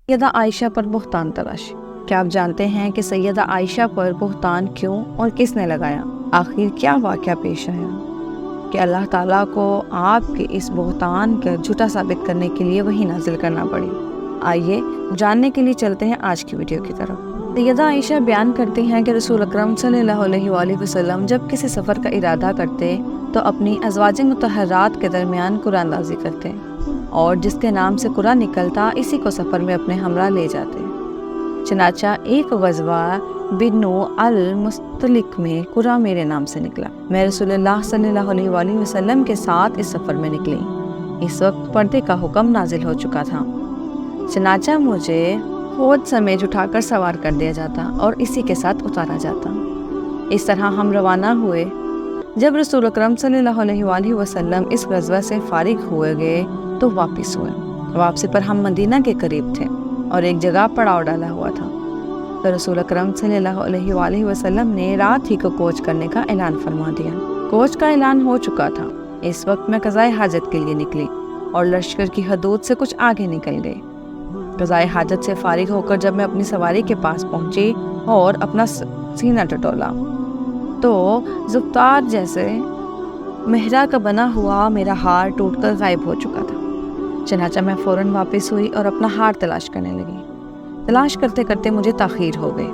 سیدہ عائشہ پر بہتان تراشی۔ کیا آپ جانتے ہیں کہ سیدہ عائشہ پر بہتان کیوں اور کس نے لگایا؟ آخر کیا واقعہ پیش آیا کہ اللہ تعالیٰ کو آپ کے اس بہتان کا جھوٹا ثابت کرنے کے لیے وحی نازل کرنا پڑی؟ آئیے جاننے کے لیے چلتے ہیں آج کی ویڈیو کی طرف۔ سیدہ عائشہ بیان کرتی ہیں کہ رسول اکرم صلی اللہ علیہ وآلہ وسلم جب کسی سفر کا ارادہ کرتے تو اپنی ازواج مطہرات کے درمیان قرآن نازل کرتے اور جس کے نام سے قرآن نکلتا اسی کو سفر میں اپنے ہمراہ لے جاتے۔ چنانچہ ایک غزوہ بنو المستلق میں قرآن میرے نام سے نکلا۔ میں رسول اللہ صلی اللہ علیہ وآلہ وسلم کے ساتھ اس سفر میں نکلی۔ اس وقت پردے کا حکم نازل ہو چکا تھا، چنانچہ مجھے خود سمیت اٹھا کر سوار کر دیا جاتا اور اسی کے ساتھ اتارا جاتا۔ اس طرح ہم روانہ ہوئے۔ جب رسول اکرم صلی اللہ علیہ وآلہ وسلم اس غزوہ سے فارغ ہوئے گئے تو واپس ہوئے۔ واپسی پر ہم مدینہ کے قریب تھے اور ایک جگہ پڑاؤ ڈالا ہوا تھا، تو رسول اکرم صلی اللہ علیہ وآلہ وسلم نے رات ہی کو کوچ کرنے کا اعلان فرما دیا۔ کوچ کا اعلان ہو چکا تھا۔ اس وقت میں قضائے حاجت کے لیے نکلی اور لشکر کی حدود سے کچھ آگے نکل گئی۔ قضائے حاجت سے فارغ ہو کر جب میں اپنی سواری کے پاس پہنچی اور اپنا سینہ ٹٹولا تو زفتار جیسے مہرا کا بنا ہوا میرا ہار ٹوٹ کر غائب ہو چکا تھا۔ چنانچہ میں فوراً واپس ہوئی اور اپنا ہار تلاش کرنے لگی۔ تلاش کرتے کرتے مجھے تاخیر ہو گئی۔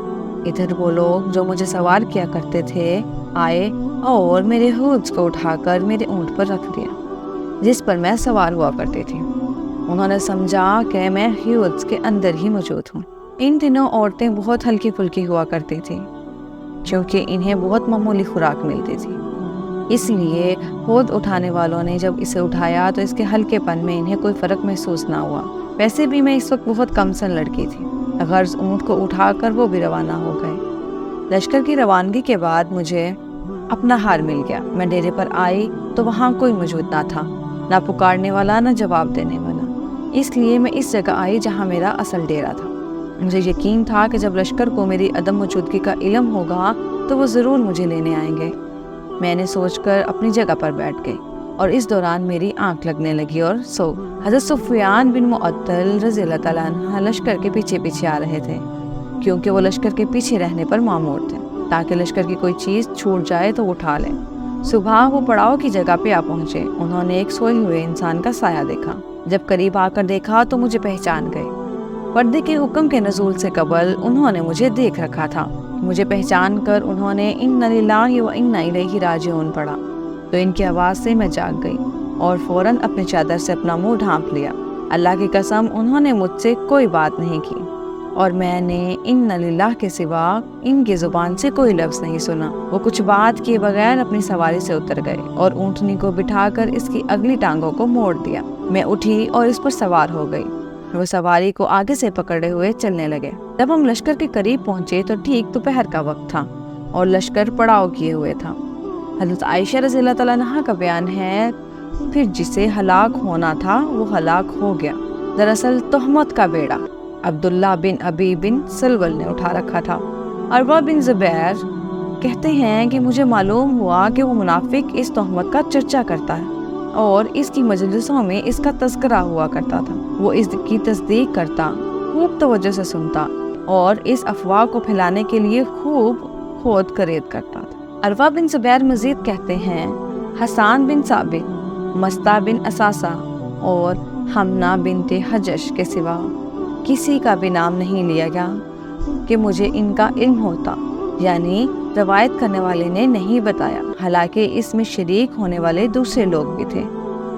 ادھر وہ لوگ جو مجھے سوار کیا کرتے تھے آئے اور میرے ہودز کو اٹھا کر میرے اونٹ پر رکھ دیا جس پر میں سوار ہوا کرتی تھی۔ انہوں نے سمجھا کہ میں ہودز کے اندر ہی موجود ہوں۔ ان دنوں عورتیں بہت ہلکی پھلکی ہوا کرتی تھیں کیونکہ انہیں بہت معمولی خوراک ملتی تھی، اس لیے ہود اٹھانے والوں نے جب اسے اٹھایا تو اس کے ہلکے پن میں انہیں کوئی فرق محسوس نہ ہوا۔ ویسے بھی میں اس وقت بہت کم سن لڑکی تھی۔ غرض اونٹ کو اٹھا کر وہ بھی روانہ ہو گئے۔ لشکر کی روانگی کے بعد مجھے اپنا ہار مل گیا۔ میں ڈیرے پر آئی تو وہاں کوئی موجود نہ تھا، نہ پکارنے والا نہ جواب دینے والا، اس لیے میں اس جگہ آئی جہاں میرا اصل ڈیرا تھا۔ مجھے یقین تھا کہ جب لشکر کو میری عدم موجودگی کا علم ہوگا تو وہ ضرور مجھے لینے آئیں گے۔ میں نے سوچ کر اپنی جگہ پر بیٹھ گئی اور اس دوران میری آنکھ لگنے لگی اور حضرت سفیان بن معطل رضی اللہ تعالیٰ عنہ لشکر کے پیچھے پیچھے آ رہے تھے، کیونکہ وہ لشکر کے پیچھے رہنے پر مامور تھے تاکہ لشکر کی کوئی چیز چھوٹ جائے تو وہ اٹھا لیں۔ صبح وہ پڑاؤ کی جگہ پہ آ پہنچے۔ انہوں نے ایک سوئے ہوئے انسان کا سایہ دیکھا۔ جب قریب آ کر دیکھا تو مجھے پہچان گئے۔ پردے کے حکم کے نزول سے قبل انہوں نے مجھے دیکھ رکھا تھا۔ مجھے پہچان کر انہوں نے اِنَّ لِلَّهِ وَإِنَّ إِلَيْهِ رَاجِعُونَ پڑھا تو ان کی آواز سے میں جاگ گئی اور فوراً اپنے چادر سے اپنا منہ ڈھانپ لیا۔ اللہ کی قسم انہوں نے مجھ سے کوئی بات نہیں کی اور میں نے اِنَّ لِلَّهِ کے سوا ان کی زبان سے کوئی لفظ نہیں سنا۔ وہ کچھ بات کیے بغیر اپنی سواری سے اتر گئے اور اونٹنی کو بٹھا کر اس کی اگلی ٹانگوں کو موڑ دیا۔ میں اٹھی اور اس پر سوار ہو گئی۔ وہ سواری کو آگے سے پکڑے ہوئے چلنے لگے۔ جب ہم لشکر کے قریب پہنچے تو ٹھیک دوپہر کا وقت تھا اور لشکر پڑاؤ کیے ہوئے تھا۔ حضرت عائشہ رضی اللہ تعالیٰ عنہ کا بیان ہے، پھر جسے ہلاک ہونا تھا وہ ہلاک ہو گیا۔ دراصل تہمت کا بیڑا عبداللہ بن ابی بن سلول نے اٹھا رکھا تھا۔ عروہ بن زبیر کہتے ہیں کہ مجھے معلوم ہوا کہ وہ منافق اس تہمت کا چرچا کرتا ہے اور اس کی مجلسوں میں اس کا تذکرہ ہوا کرتا تھا۔ وہ اس کی تصدیق کرتا، خوب توجہ سے سنتا اور اس افواہ کو پھیلانے کے لیے خوب خود کرید کرتا تھا۔ عروہ بن زبیر مزید کہتے ہیں، حسان بن ثابت، مستہ بن اساسہ اور حمنہ بنت حجش کے سوا کسی کا بھی نام نہیں لیا گیا کہ مجھے ان کا علم ہوتا، یعنی روایت کرنے والے نے نہیں بتایا، حالانکہ اس میں شریک ہونے والے دوسرے لوگ بھی تھے،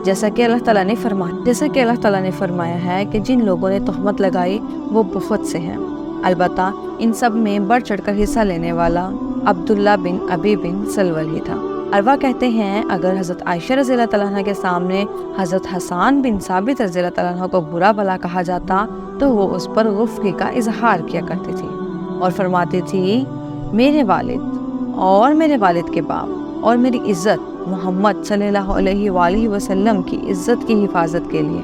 جیسا کہ اللہ تعالیٰ نے فرمایا ہے کہ جن لوگوں نے تہمت لگائی وہ بہت سے ہیں، البتہ ان سب میں بڑھ چڑھ کر حصہ لینے والا عبداللہ بن ابی بن سلول ہی تھا۔ عروہ کہتے ہیں، اگر حضرت عائشہ رضی اللہ تعالیٰ عنہ کے سامنے حضرت حسان بن ثابت رضی اللہ تعالیٰ عنہ کو برا بھلا کہا جاتا تو وہ اس پر غفری کا اظہار کیا کرتی تھی اور فرماتی تھی، میرے والد اور میرے والد کے باپ اور میری عزت محمد صلی اللہ علیہ وآلہ وسلم کی عزت کی حفاظت کے لیے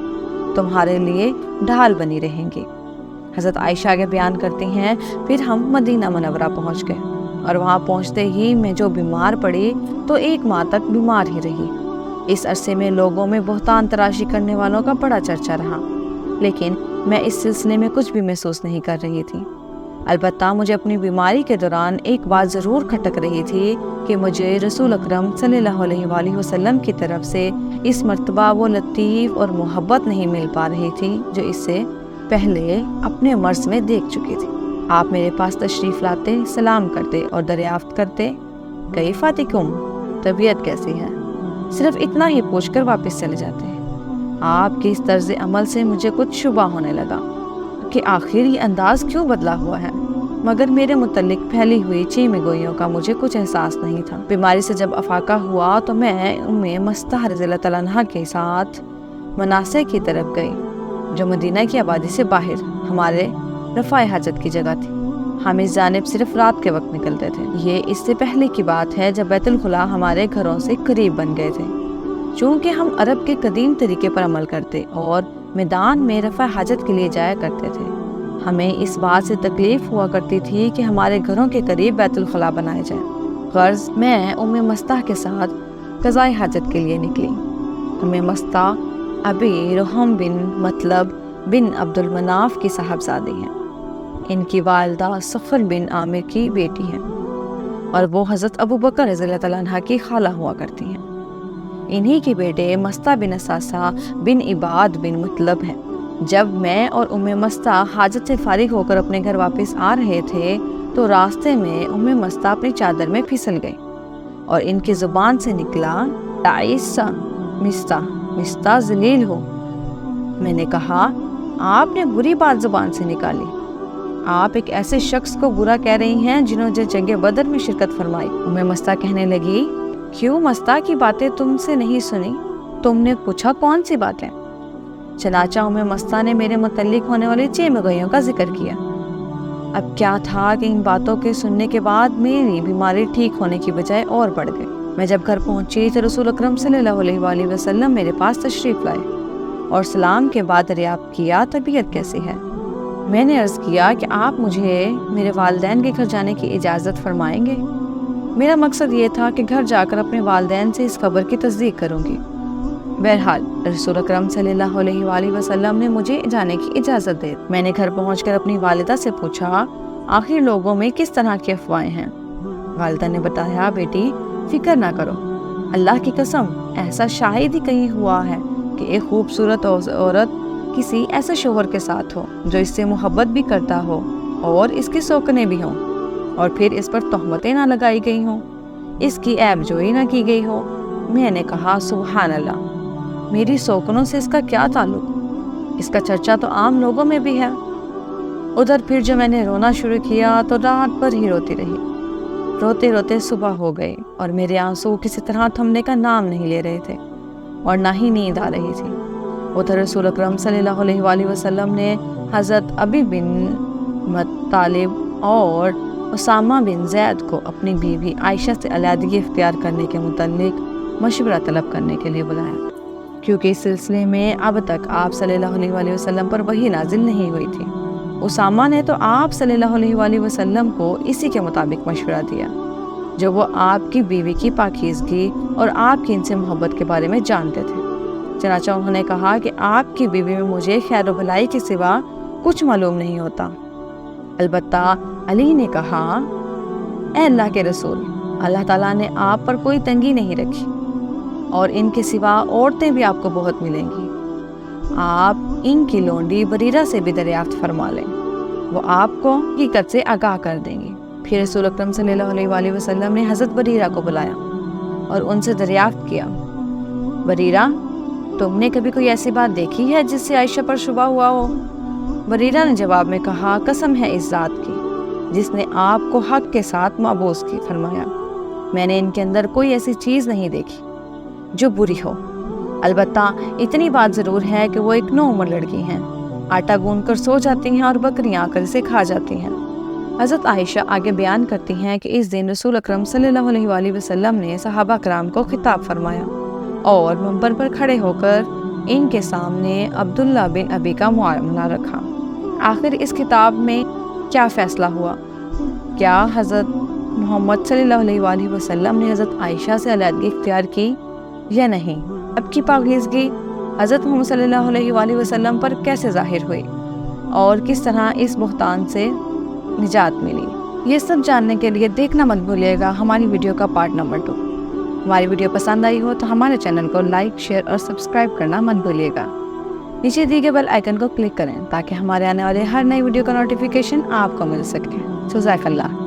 تمہارے لیے ڈھال بنی رہیں گی۔ حضرت عائشہ آگے بیان کرتی ہیں، پھر ہم مدینہ منورہ پہنچ گئے اور وہاں پہنچتے ہی میں جو بیمار پڑی تو 1 ماہ تک بیمار ہی رہی۔ اس عرصے میں لوگوں میں بہتان تراشی کرنے والوں کا بڑا چرچا رہا، لیکن میں اس سلسلے میں کچھ بھی محسوس نہیں کر رہی تھی۔ البتہ مجھے اپنی بیماری کے دوران ایک بات ضرور کھٹک رہی تھی کہ مجھے رسول اکرم صلی اللہ علیہ وآلہ وسلم کی طرف سے اس مرتبہ وہ لطیف اور محبت نہیں مل پا رہی تھی جو اس سے پہلے اپنے مرض میں دیکھ چکی تھی۔ آپ میرے پاس تشریف لاتے، سلام کرتے اور دریافت کرتے، کیفاتکم، طبیعت کیسی ہے، صرف اتنا ہی پوچھ کر واپس چلے جاتے ہیں۔ آپ کی اس طرز عمل سے مجھے کچھ شبہ ہونے لگا کہ آخر یہ انداز کیوں بدلا ہوا ہے، مگر میرے متعلق پھیلی ہوئی چیمے گوئیوں کا مجھے کچھ احساس نہیں تھا۔ بیماری سے جب افاقہ ہوا تو میں ام مستح رضی اللہ تعالیٰ عنہا کے ساتھ مناسے کی طرف گئی، جو مدینہ کی آبادی سے باہر ہمارے رفع حاجت کی جگہ تھی۔ ہم اس جانب صرف رات کے وقت نکلتے تھے۔ یہ اس سے پہلے کی بات ہے جب بیت الخلا ہمارے گھروں سے قریب بن گئے تھے۔ چونکہ ہم عرب کے قدیم طریقے پر عمل کرتے اور میدان میں رفع حاجت کے لیے جایا کرتے تھے، ہمیں اس بات سے تکلیف ہوا کرتی تھی کہ ہمارے گھروں کے قریب بیت الخلا بنائے جائیں۔ غرض میں ام مستح کے ساتھ قضاء حاجت کے لیے نکلی۔ ام مستح ابی رحم بن مطلب بن عبد المناف کی صاحبزادی ہیں۔ ان کی والدہ صفر بن عامر کی بیٹی ہیں اور وہ حضرت ابو بکر رضی اللہ تعالیٰ عنہ کی خالہ ہوا کرتی ہیں۔ انہی کے بیٹے مستح بن اساسہ بن عباد بن مطلب ہیں۔ جب میں اور ام مستح حاجت سے فارغ ہو کر اپنے گھر واپس آ رہے تھے تو راستے میں ام مستح اپنی چادر میں پھسل گئی اور ان کی زبان سے نکلا، تعیسہ مستح ذلیل ہو۔ میں نے کہا، آپ نے بری بات زبان سے نکالی، آپ ایک ایسے شخص کو برا کہہ رہی ہیں جنہوں نے جنگ بدر میں شرکت فرمائی۔ ام مستح کہنے لگی، کیوں مستح کی باتیں تم سے نہیں سنی؟ تم نے پوچھا کون سی باتیں؟ چنانچہ ام مستح نے میرے متعلق ہونے والی چیمے گوئیوں کا ذکر کیا۔ اب کیا تھا کہ ان باتوں کے سننے کے بعد میری بیماری ٹھیک ہونے کی بجائے اور بڑھ گئی۔ میں جب گھر پہنچی تو رسول اکرم صلی اللہ علیہ وآلہ وسلم میرے پاس تشریف لائے اور سلام کے بعد دریافت کیا، طبیعت کیسی ہے؟ میں نے عرض کیا کہ آپ مجھے میرے والدین کے گھر جانے کی اجازت فرمائیں گے؟ میرا مقصد یہ تھا کہ گھر جا کر اپنے والدین سے اس خبر کی تصدیق کروں گی۔ بہرحال رسول اکرم صلی اللہ علیہ وآلہ وسلم نے مجھے جانے کی اجازت دی۔ میں نے گھر پہنچ کر اپنی والدہ سے پوچھا، آخر لوگوں میں کس طرح کی افواہیں ہیں؟ والدہ نے بتایا، بیٹی فکر نہ کرو، اللہ کی قسم ایسا شاید ہی کہیں ہوا ہے کہ ایک خوبصورت عورت کسی ایسے شوہر کے ساتھ ہو جو اس سے محبت بھی کرتا ہو اور اس کے سوکنے بھی ہوں، اور پھر اس پر تہمتیں نہ لگائی گئی ہوں، اس کی عیب جوئی نہ کی گئی ہو۔ میں نے کہا، سبحان اللہ، میری سوکنوں سے اس کا کیا تعلق؟ اس کا چرچا تو عام لوگوں میں بھی ہے۔ ادھر پھر جو میں نے رونا شروع کیا تو رات بھر ہی روتی رہی۔ روتے روتے صبح ہو گئی اور میرے آنسو کسی طرح تھمنے کا نام نہیں لے رہے تھے اور نہ ہی نیند آ رہی تھی۔ ادھر رسول اکرم صلی اللہ علیہ وآلہ وسلم نے حضرت ابی بن طالب اور اسامہ بن زید کو اپنی بیوی عائشہ سے علیحدگی اختیار کرنے کے متعلق مشورہ طلب کرنے کے لیے بلایا، کیونکہ اس سلسلے میں اب تک آپ صلی اللہ علیہ وآلہ وسلم پر وحی نازل نہیں ہوئی تھی۔ اسامہ نے تو آپ صلی اللہ علیہ وآلہ وسلم کو اسی کے مطابق مشورہ دیا جو وہ آپ کی بیوی کی پاکیزگی اور آپ کی ان سے محبت کے بارے میں جانتے تھے۔ چنانچہ انہوں نے کہا کہ آپ کی بیوی میں مجھے خیر و بھلائی کے سوا کچھ معلوم نہیں ہوتا۔ البتہ علی نے کہا، اے اللہ کے رسول، اللہ تعالیٰ نے آپ پر کوئی تنگی نہیں رکھی اور ان کے سوا عورتیں بھی آپ کو بہت ملیں گی۔ آپ ان کی لونڈی بریرہ سے بھی دریافت فرما لیں، وہ آپ کو حقیقت سے آگاہ کر دیں گی۔ پھر رسول اکرم صلی اللہ علیہ وآلہ وسلم نے حضرت بریرہ کو بلایا اور ان سے دریافت کیا، بریرہ، تم نے کبھی کوئی ایسی بات دیکھی ہے جس سے عائشہ پر شبہ ہوا ہو؟ بریرہ نے جواب میں کہا، قسم ہے اس ذات کی جس نے آپ کو حق کے ساتھ معبوس کی، فرمایا، میں نے ان کے اندر کوئی ایسی چیز نہیں دیکھی جو بری ہو۔ البتہ اتنی بات ضرور ہے کہ وہ ایک نو عمر لڑکی ہیں، آٹا گوندھ کر سو جاتی ہیں اور بکریاں آ کر اسے کھا جاتی ہیں۔ حضرت عائشہ آگے بیان کرتی ہیں کہ اس دن رسول اکرم صلی اللہ علیہ وآلہ وسلم نے صحابہ کرام کو خطاب فرمایا اور منبر پر کھڑے ہو کر ان کے سامنے عبداللہ بن ابی کا معاملہ رکھا۔ آخر اس خطاب میں کیا فیصلہ ہوا؟ کیا حضرت محمد صلی اللہ علیہ وآلہ وسلم نے حضرت عائشہ سے علیحدگی اختیار کی یا نہیں؟ اب کی پاکیزگی حضرت محمد صلی اللہ علیہ وآلہ وسلم پر کیسے ظاہر ہوئی؟ اور کس طرح اس بہتان سے نجات ملی۔ یہ سب جاننے کے لیے دیکھنا مت بھولیے گا ہماری ویڈیو کا پارٹ نمبر 2۔ ہماری ویڈیو پسند آئی ہو تو ہمارے چینل کو لائک، شیئر اور سبسکرائب کرنا مت بھولیے گا۔ نیچے دیے گئے بیل آئیکن کو کلک کریں تاکہ ہمارے آنے والے ہر نئی ویڈیو کا نوٹیفیکیشن آپ کو مل سکے۔ جزاک اللہ۔